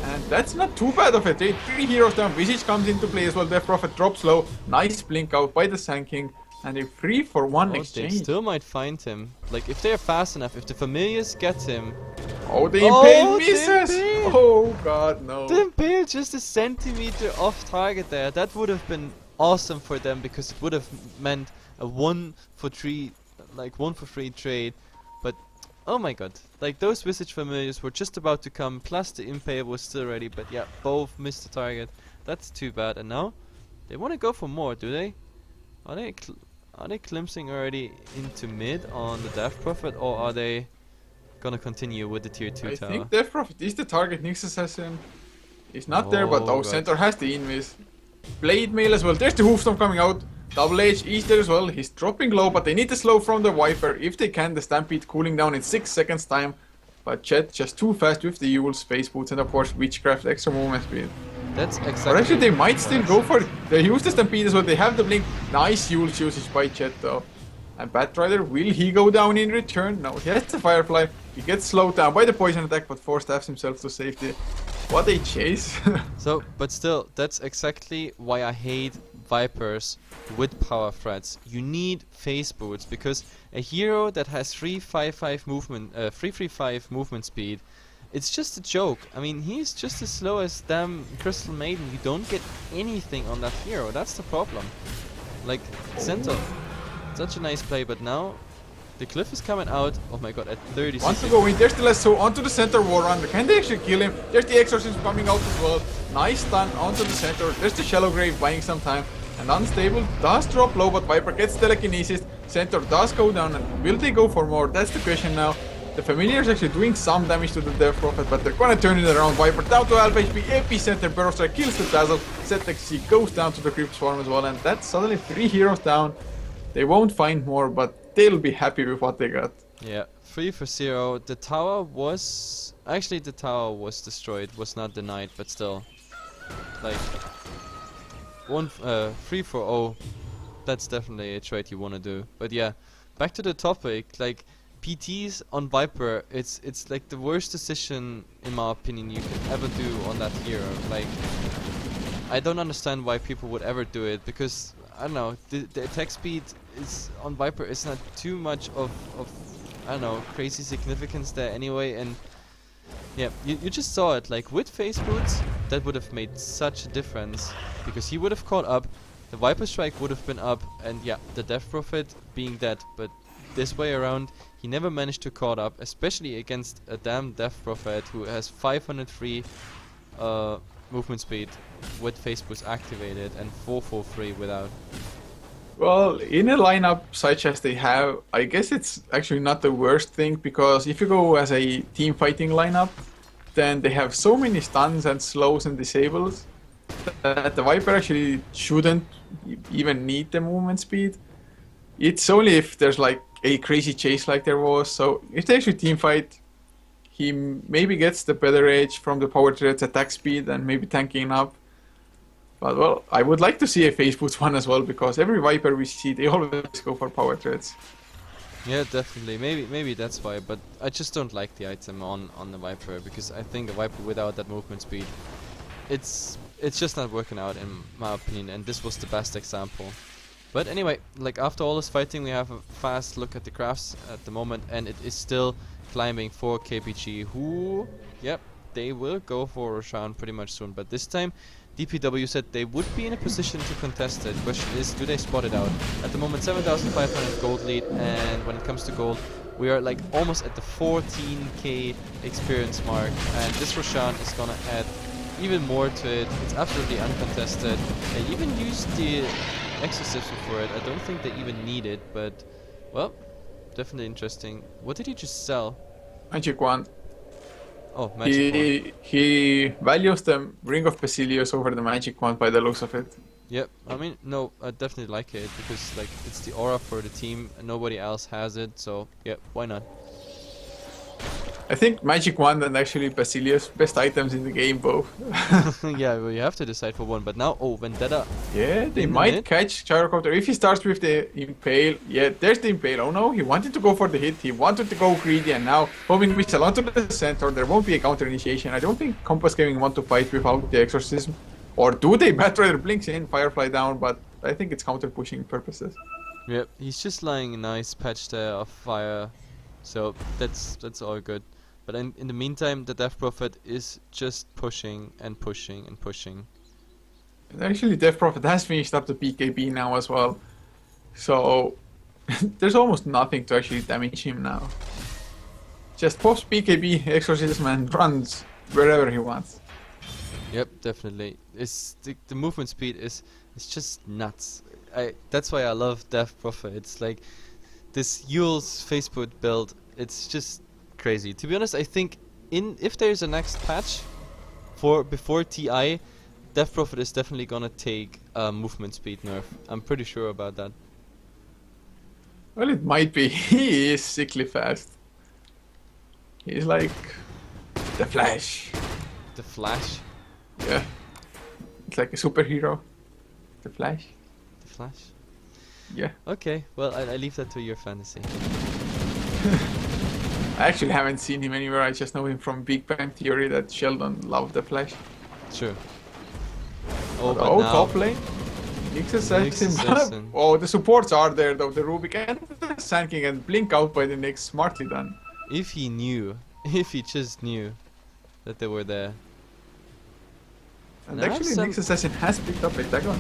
and that's not too bad of it. 3 heroes down, Visage comes into play as well, Death Prophet drops low, nice blink out by the Sand King. And a 3-for-1 exchange. They still might find him. Like, if they're fast enough, if the Familiars get him. Oh, the Impale misses! Oh god, no. The Impale just a centimeter off target there. That would have been awesome for them, because it would have meant a 1-for-3, like 1-for-3 trade. But, oh my god. Like, those Visage Familiars were just about to come, plus the Impale was still ready. But yeah, both missed the target. That's too bad. And now, they want to go for more, do they? Are they glimpsing already into mid on the Death Prophet, or are they gonna continue with the tier 2 tower? I think Death Prophet is the target. Nyx Assassin is not there, but oh, Centaur has the invis. Blade Mail as well. There's the Hoofstorm coming out. Double H is there as well. He's dropping low, but they need the slow from the Viper. If they can, the Stampede cooling down in 6 seconds time. But Jet just too fast with the Yule Space Boots, and of course Witchcraft extra movement speed. That's exactly. Or actually, they might still go for it. They use the Stampede as well. They have the blink. Nice Yule's usage by Chet though. And Batrider, will he go down in return? No, he has the Firefly. He gets slowed down by the poison attack, but 4-staffs himself to safety. What a chase. So, but still, that's exactly why I hate Vipers with power threats. You need phase boots, because a hero that has 355 movement, 335 movement speed, it's just a joke. I mean, he's just as slow as damn Crystal Maiden. You don't get anything on that hero. That's the problem. Like, Centaur, such a nice play, but now the cliff is coming out. Oh my god, at 30 wants to go in. There's the lasso onto the Centaur War Run. Can they actually kill him? There's the Exorcism coming out as well. Nice stun onto the Centaur. There's the Shallow Grave buying some time. And Unstable does drop low, but Viper gets telekinesis. Centaur does go down, and will they go for more? That's the question now. The Familiar is actually doing some damage to the Death Prophet, but they're gonna turn it around. Viper down to Alpha HP, Epicenter, Burrow Strike kills the Dazzle. ZXC goes down to the Crypt Swarm as well, and that's suddenly 3 heroes down. They won't find more, but they'll be happy with what they got. Yeah, 3 for 0. The tower was... Actually, the tower was destroyed, was not denied, but still. Like... 3 for 0. That's definitely a trade you want to do. But yeah, back to the topic, like... PTs on Viper, it's like the worst decision in my opinion you can ever do on that hero. Like, I don't understand why people would ever do it, because I don't know, the attack speed is on Viper is not too much of I don't know, crazy significance there anyway. And yeah, you just saw it, like with phase boots that would have made such a difference, because he would have caught up, the Viper Strike would have been up, and yeah, the Death Prophet being dead. But this way around, he never managed to caught up, especially against a damn Death Prophet who has 503 movement speed with phase boost activated and 443 without. Well, in a lineup such as they have, I guess it's actually not the worst thing, because if you go as a team fighting lineup, then they have so many stuns and slows and disables that the Viper actually shouldn't even need the movement speed. It's only if there's like a crazy chase like there was. So if they actually team fight, he maybe gets the better edge from the power threat's attack speed and maybe tanking up. But well, I would like to see a phase boost one as well, because every Viper we see, they always go for power threats. Yeah, definitely. Maybe that's why, but I just don't like the item on the Viper, because I think a Viper without that movement speed, it's just not working out in my opinion, and this was the best example. But anyway, like after all this fighting, we have a fast look at the graphs at the moment, and it is still climbing for KPG, who, yep, they will go for Roshan pretty much soon, but this time D.P.W.Z said they would be in a position to contest it. Question is, do they spot it out? At the moment, 7,500 gold lead, and when it comes to gold, we are like almost at the 14k experience mark, and this Roshan is gonna add even more to it. It's absolutely uncontested. They even used the exorcism for it. I don't think they even need it, but well, definitely interesting. What did he just sell? Magic Wand. Oh, magic wand. He values the Ring of Basilius over the Magic Wand by the looks of it. Yep, I mean, no, I definitely like it, because like it's the aura for the team and nobody else has it, so yeah, why not? I think Magic Wand and actually Basilius, best items in the game both. Yeah, well, you have to decide for one, but now, oh, Vendetta. Yeah, they In the might mid? catch Gyrocopter if he starts with the Impale. Yeah, there's the Impale. Oh no, he wanted to go for the hit. He wanted to go greedy, and now homing missile onto the center. There won't be a counter initiation. I don't think Compass Gaming want to fight without the Exorcism. Or do they? Batrider blinks in, Firefly down, but I think it's counter pushing purposes. Yep, he's just lying a nice patch there of fire, so that's all good. But in the meantime, the Death Prophet is just pushing and pushing and pushing. And actually, Death Prophet has finished up the PKB now as well. So there's almost nothing to actually damage him now. Just pops PKB, Exorcism, and runs wherever he wants. Yep, definitely. It's the movement speed is just nuts. That's why I love Death Prophet. It's like this Yule's Facebook build. It's just crazy. To be honest, I think if there's a next patch before TI, Death Prophet is definitely gonna take movement speed nerf. I'm pretty sure about that. Well, it might be. He is sickly fast. He's like the Flash. The Flash? Yeah. It's like a superhero. The Flash. The Flash? Yeah. Okay, well, I leave that to your fantasy. I actually haven't seen him anywhere. I just know him from Big Bang Theory that Sheldon loved the Flash. Sure. Oh, but Oh, now top lane. Nyx Assassin. Assassin. Oh, the supports are there though. The Rubik and the Sand King, and blink out by the Nyx. Smartly done. if he knew, if he just knew that they were there. And Now actually, some- Nyx Assassin has picked up a Dagon.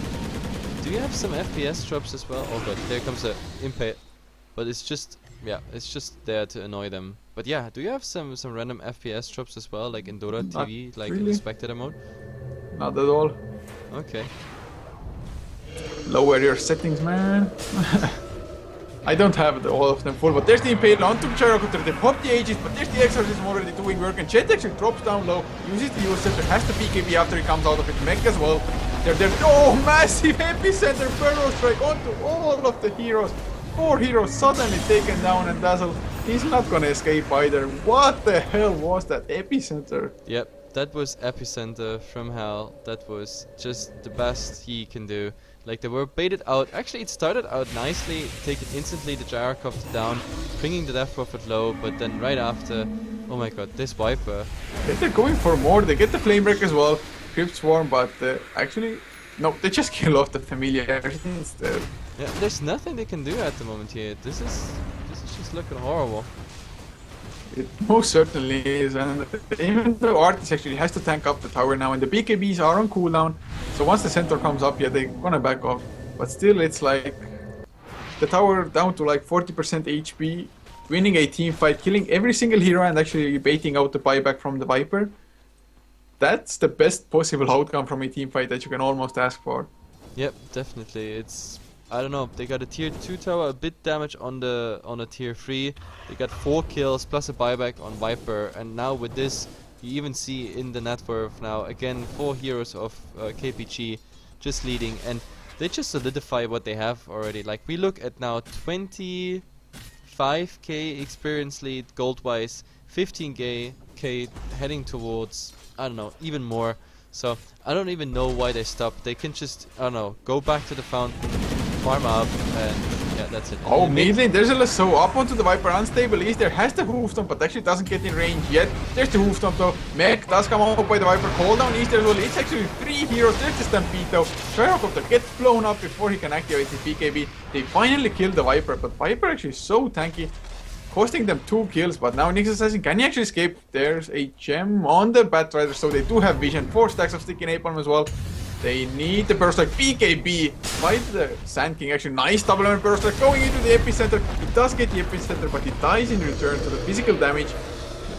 Do you have some FPS drops as well? Oh god, there comes a Impale. But it's just, yeah, it's just there to annoy them. But yeah, do you have some random FPS drops as well, like in Dota Not TV, like in really. the spectator mode? Not at all. Okay. Lower your settings, man. I don't have all of them full, but there's the Impale onto Gyrocopter. They pop the Aegis, but there's the Exorcism already doing work, and Jet actually drops down low, uses the Center, has the PKB after he comes out of it. Mech as well. They're oh, massive epicenter Burrow strike onto all of the heroes. 4 heroes suddenly taken down, and Dazzle, he's not gonna escape either. What the hell was that epicenter? Yep, that was epicenter from hell. That was just the best he can do. Like, they were baited out. Actually, it started out nicely, taking instantly the Gyrocopter down, bringing the Death Prophet low, but then right after, oh my god, this Viper. They're going for more. They get the Flame Break as well, Crypt Swarm, but actually, no, they just kill off the Familiarity instead. Yeah, there's nothing they can do at the moment here. This is just looking horrible. It most certainly is, and even though Artis actually has to tank up the tower now, and the BKBs are on cooldown, so once the center comes up, yeah, they're gonna back off. But still, it's like the tower down to like 40% HP, winning a team fight, killing every single hero, and actually baiting out the buyback from the Viper. That's the best possible outcome from a team fight that you can almost ask for. Yep, definitely. It's, I don't know, they got a tier 2 tower, a bit damage on a tier 3. They got 4 kills plus a buyback on Viper, and now with this You even see in the net worth now, again, 4 heroes of KPG just leading, and they just solidify what they have already. Like, we look at now 25k experience lead gold-wise, 15k heading towards, I don't know, even more. So, I don't even know why they stopped. They can just, I don't know, go back to the fountain, farm up, and yeah, that's it. Oh, And mid lane, there's a lasso up onto the Viper, unstable. East there has the hoof stomp, but actually doesn't get in range yet. There's the hoof stomp though. Mech does come out by the Viper, call down East there as well. It's actually 3 heroes. There's the Stampede though. Gyrocopter gets blown up before he can activate his BKB. They finally kill the Viper, but Viper actually is so tanky, costing them 2 kills. But now Nyx Assassin, can he actually escape? There's a gem on the Batrider, so they do have vision. 4 stacks of sticky napalm as well. They need the burst strike. BKB by the Sand King. Actually, nice double element burst strike going into the epicenter. He does get the epicenter, but he dies in return to the physical damage.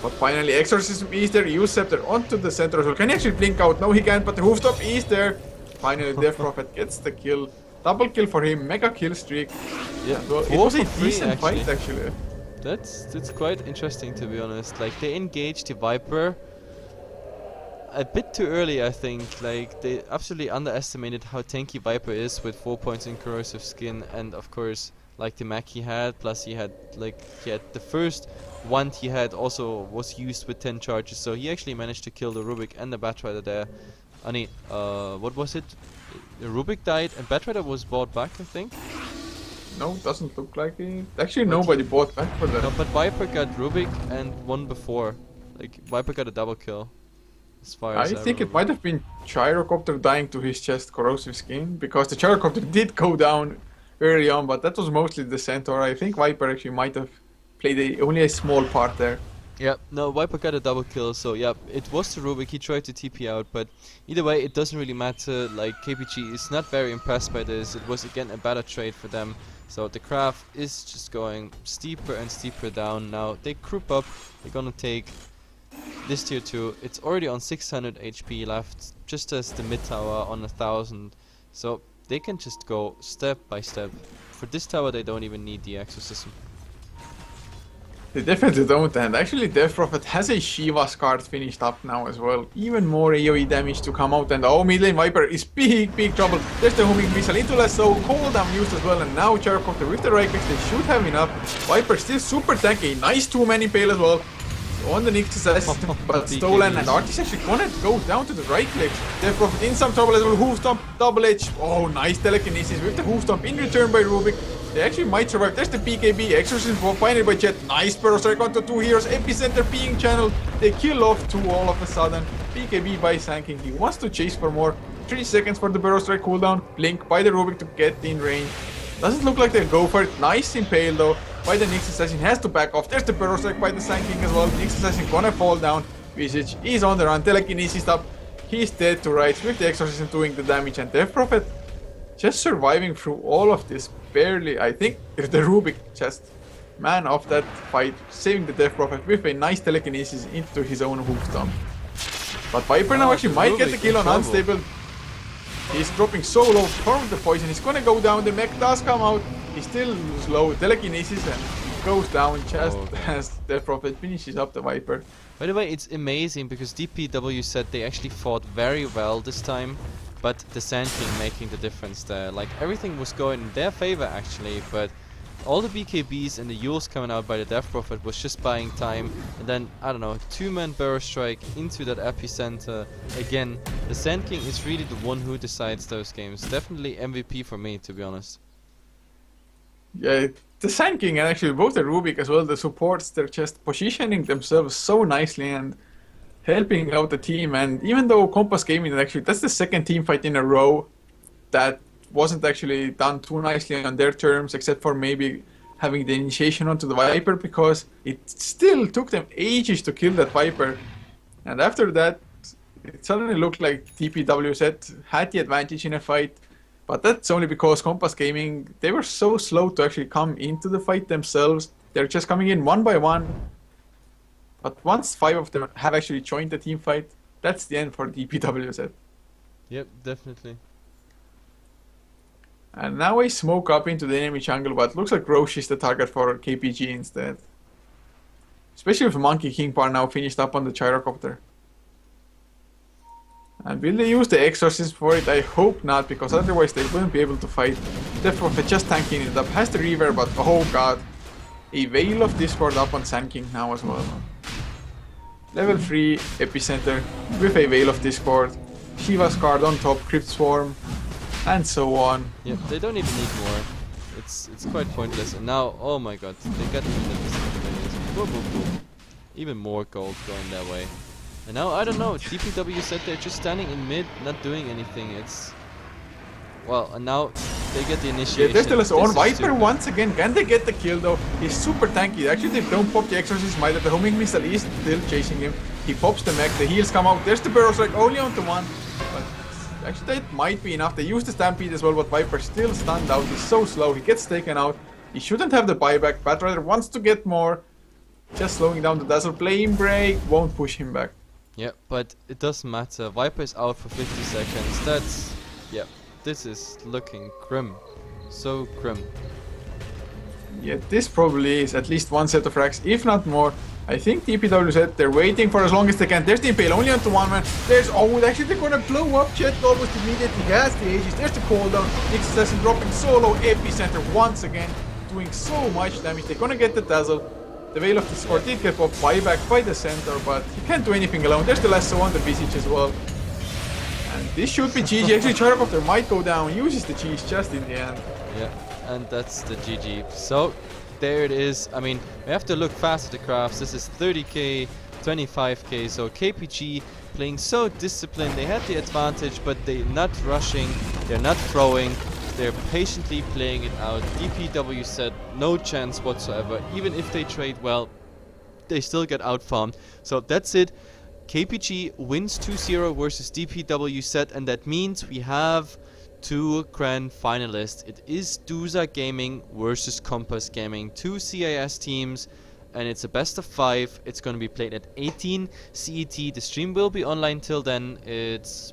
But finally, Exorcism is there. Use Scepter onto the center as well. Can he actually blink out? No, he can't, but the Hooftop is there. Finally, Death Prophet gets the kill. Double kill for him. Mega kill streak. yeah, Well, it was a 4-for-3 decent fight, actually. That's quite interesting, to be honest. Like, they engaged the Viper a bit too early, I think. Like, they absolutely underestimated how tanky Viper is with 4 points in corrosive skin, and of course, like the mech he had, plus he had the first wand he had also was used with 10 charges, so he actually managed to kill the Rubik and the Batrider there. I mean, what was it? The Rubik died and Batrider was bought back, I think. No, doesn't look like it. Actually, nobody bought back for that. No, but Viper got Rubik and one before. Like, Viper got a double kill. As far as I think it might have been Gyrocopter dying to his chest corrosive skin, because the Gyrocopter did go down early on, but that was mostly the Centaur. I think Viper actually might have played only a small part there. Yeah, no, Viper got a double kill, so yeah, it was the Rubik. He tried to TP out, but either way, it doesn't really matter. Like, KPG is not very impressed by this. It was again a better trade for them. So the craft is just going steeper and steeper down. Now they group up. They're gonna take this tier 2. It's already on 600 HP left, just as the mid tower on 1000. So they can just go step by step. For this tower, they don't even need the exorcism. They definitely don't, and actually Death Prophet has a Shiva's card finished up now as well. Even more AoE damage to come out, and oh, mid lane Viper is big trouble. There's the homing missile into lasso, cooldown used as well, and now Gyrocopter with the right clicks, they should have enough. Viper still super tanky, nice 2-man impale as well. On the Nyx Assassin, but stolen, and Artist actually gonna go down to the right click. Death Prophet in some trouble as well. Hoof stomp, double edge. Oh, nice telekinesis with the hoof stomp in return by Rubik. They actually might survive. There's the BKB, Exorcism finally by Jet. Nice burst strike onto 2 heroes. Epicenter being channeled. They kill off 2 all of a sudden. BKB by Sand King. He wants to chase for more. 3 seconds for the burst strike cooldown. Blink by the Rubik to get in range. Doesn't look like they'll go for it. Nice impale though. By the Nyx Assassin, has to back off. There's the burrow strike by the Sand King as well. Nyx Assassin gonna fall down. Visage is on the run. Telekinesis up. He's dead to rights with the Exorcism doing the damage, and Death Prophet just surviving through all of this barely. I think if the Rubik just man of that fight, saving the Death Prophet with a nice telekinesis into his own hoof stomp. But Viper now actually might get the kill on Unstable. He's dropping so low from the poison. He's gonna go down. The mech does come out. He's still slow. Telekinesis and he goes down just as Death Prophet finishes up the Viper. By the way, it's amazing because D.P.W.Z said they actually fought very well this time, but the Sand King making the difference there. Like, everything was going in their favor actually, but all the BKBs and the Yules coming out by the Death Prophet was just buying time, and then, I don't know, 2-man burrow strike into that epicenter. Again, the Sand King is really the one who decides those games. Definitely MVP for me, to be honest. Yeah, the Sand King and actually both the Rubik as well, the supports, they're just positioning themselves so nicely and helping out the team. And even though Compass Gaming, actually, that's the second team fight in a row that wasn't actually done too nicely on their terms, except for maybe having the initiation onto the Viper, because it still took them ages to kill that Viper. And after that, it suddenly looked like D.P.W.Z had the advantage in a fight. But that's only because Compass Gaming, they were so slow to actually come into the fight themselves. They're just coming in one by one. But once 5 of them have actually joined the team fight, that's the end for D.P.W.Z. Yep, definitely. And now a smoke up into the enemy jungle, but looks like Roche is the target for KPG instead. Especially with Monkey King Par now finished up on the Gyrocopter. And will they use the Exorcism for it? I hope not, because otherwise they wouldn't be able to fight. Therefore, just tanking it up. Has the Reaver, but oh god. A Veil of Discord up on Sand King now as well. Level 3 Epicenter with a Veil of Discord. Shiva's card on top, Crypt Swarm, and so on. Yep, they don't even need more. It's quite pointless. And now, oh my god, they got even the boom, boom, boom. Even more gold going their way. And now, I don't know, D.P.W.Z they're just standing in mid, not doing anything. It's... Well, and now they get the initiation. Yeah, there's still his own This is Viper stupid. once again. Can they get the kill though? He's super tanky. Actually, they don't pop the Exorcism either. The homing missile is still chasing him. He pops the mech, the heals come out. There's the Burrow Strike only onto one. But actually, that might be enough. They use the Stampede as well, but Viper still stunned out. He's so slow. He gets taken out. He shouldn't have the buyback. Batrider wants to get more. Just slowing down the Dazzle. Flame Break won't push him back. Yeah, but it doesn't matter. Viper is out for 50 seconds. That's... Yeah, this is looking grim. So grim. Yeah, this probably is at least one set of racks, if not more. I think D.P.W.Z, they're waiting for as long as they can. There's the Impale, only onto one man. There's... Oh, actually they're gonna blow up Jet almost immediately. He has the Aegis. There's the cooldown. Nix Assassin dropping solo. Epicenter once again. Doing so much damage. They're gonna get the Dazzle. The Veil of Discord did get popped buyback by the center, but he can't do anything alone. There's the lasso on the Visage as well. And this should be GG. Actually, Characopter might go down. Uses the cheese just in the end. Yeah, and that's the GG. So, there it is. I mean, we have to look fast at the graphs. This is 30k, 25k. So KPG playing so disciplined. They had the advantage, but they're not rushing. They're not throwing. They're patiently playing it out. D.P.W.Z, no chance whatsoever. Even if they trade well, they still get outfarmed. So that's it. KPG wins 2-0 versus D.P.W.Z, and that means we have two grand finalists. It is D.P.W.Z Gaming versus Compass Gaming. Two CIS teams, and it's a best of 5. It's going to be played at 18 CET. The stream will be online till then. It's...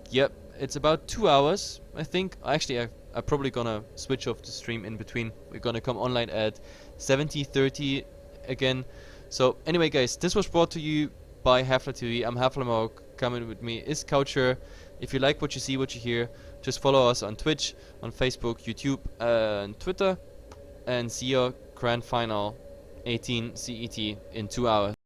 Yep, it's about 2 hours, I think. Actually, I'm probably gonna switch off the stream in between. We're gonna come online at 70:30 again. So anyway, guys, this was brought to you by Heflatv. I'm Heflatv. Coming with me is Coucher. If you like what you see, what you hear, just follow us on Twitch, on Facebook, YouTube, and Twitter, and see your grand final 18 CET in 2 hours.